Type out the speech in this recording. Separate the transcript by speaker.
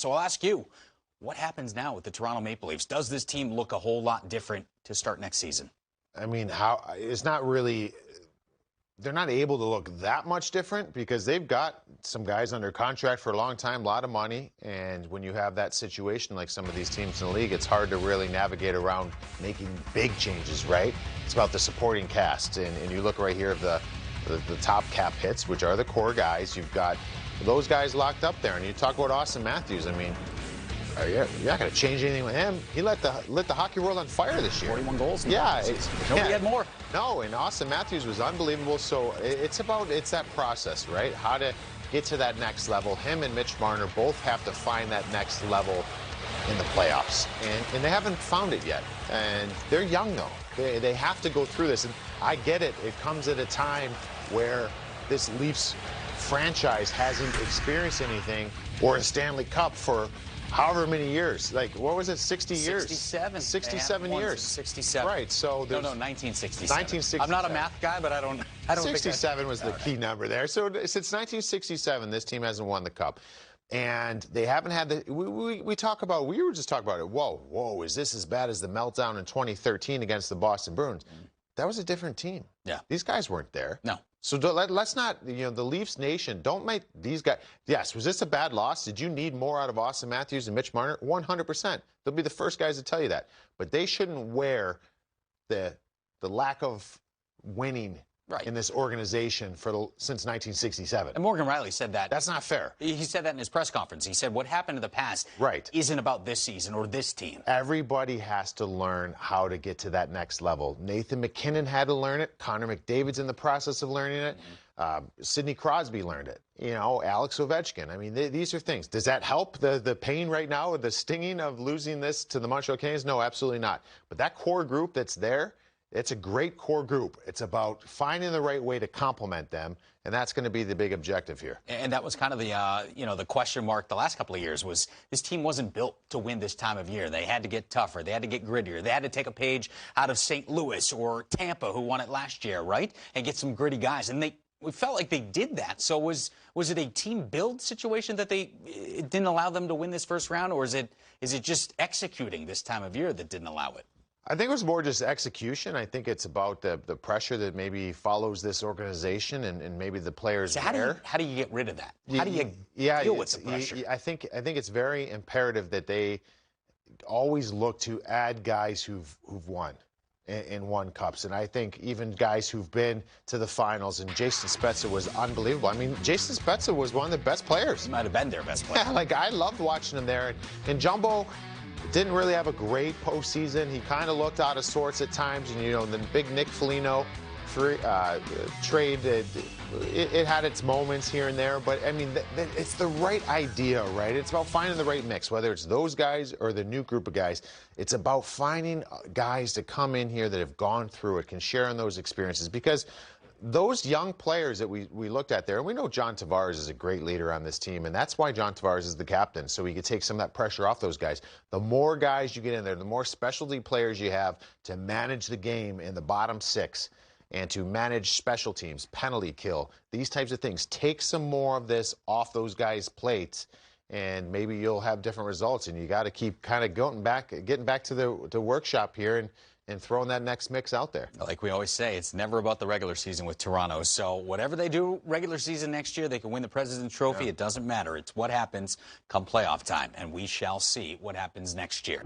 Speaker 1: So I'll ask you, what happens now with the Toronto Maple Leafs? Does this team look a whole lot different to start next season?
Speaker 2: I mean, it's not really. They're not able to look that much different because they've got some guys under contract for a long time, a lot of money. And when you have that situation like some of these teams in the league, it's hard to really navigate around making big changes, right? It's about the supporting cast. And you look right here of the top cap hits, which are the core guys. You've got those guys locked up there. And you talk about Austin Matthews. I mean, you're not going to change anything with him. He lit the hockey world on fire this year.
Speaker 1: 41 goals.
Speaker 2: Yeah.
Speaker 1: Nobody had more.
Speaker 2: No, and Austin Matthews was unbelievable. So it's that process, right? How to get to that next level. Him and Mitch Marner both have to find that next level in the playoffs. And they haven't found it yet. And they're young, though. They have to go through this. And I get it. It comes at a time where this Leafs franchise hasn't experienced anything or a Stanley Cup for however many years. Like, what was it, 60 years?
Speaker 1: 67.
Speaker 2: 67 years.
Speaker 1: 67.
Speaker 2: Right, so
Speaker 1: No, 1967.
Speaker 2: 1967.
Speaker 1: I'm not a math guy, but I don't
Speaker 2: 67 was the key number there. So since 1967, this team hasn't won the Cup. And they haven't had the, we were just talking about it. Whoa, is this as bad as the meltdown in 2013 against the Boston Bruins? That was a different team.
Speaker 1: Yeah.
Speaker 2: These guys weren't there.
Speaker 1: No.
Speaker 2: So let's not, the Leafs Nation, don't make these guys. Yes, was this a bad loss? Did you need more out of Austin Matthews and Mitch Marner? 100%. They'll be the first guys to tell you that. But they shouldn't wear the lack of winning in this organization since 1967.
Speaker 1: And Morgan Riley said that.
Speaker 2: That's not fair.
Speaker 1: He said that in his press conference. He said what happened in the past isn't about this season or this team.
Speaker 2: Everybody has to learn how to get to that next level. Nathan McKinnon had to learn it. Connor McDavid's in the process of learning it. Sidney Crosby learned it. Alex Ovechkin. I mean, these are things. Does that help the pain right now, the stinging of losing this to the Montreal Canadiens? No, absolutely not. But that core group that's there, it's a great core group. It's about finding the right way to complement them, and that's going to be the big objective here.
Speaker 1: And that was kind of the question mark the last couple of years was this team wasn't built to win this time of year. They had to get tougher. They had to get grittier. They had to take a page out of St. Louis or Tampa, who won it last year, right, and get some gritty guys. And we felt like they did that. So was it a team build situation that it didn't allow them to win this first round, or is it just executing this time of year that didn't allow it?
Speaker 2: I think it was more just execution. I think it's about the pressure that maybe follows this organization and maybe the players
Speaker 1: so
Speaker 2: there.
Speaker 1: How do you get rid of that? How do you deal with the pressure?
Speaker 2: I think it's very imperative that they always look to add guys who've won and won cups. And I think even guys who've been to the finals, and Jason Spezza was unbelievable. I mean, Jason Spezza was one of the best players.
Speaker 1: He might have been their best player.
Speaker 2: Yeah, I loved watching him there. And Jumbo didn't really have a great postseason. He kind of looked out of sorts at times. And, the big Nick Foligno trade, it had its moments here and there. But, I mean, it's the right idea, right? It's about finding the right mix, whether it's those guys or the new group of guys. It's about finding guys to come in here that have gone through it, can share in those experiences. Because those young players that we looked at there, and we know John Tavares is a great leader on this team, and that's why John Tavares is the captain, so he could take some of that pressure off those guys. The more guys you get in there, the more specialty players you have to manage the game in the bottom six and to manage special teams, penalty kill, these types of things. Take some more of this off those guys' plates, and maybe you'll have different results. And you got to keep kind of getting back to the workshop here and throwing that next mix out there.
Speaker 1: Like we always say, it's never about the regular season with Toronto. So whatever they do regular season next year, they can win the President's Trophy. Yeah. It doesn't matter. It's what happens come playoff time. And we shall see what happens next year.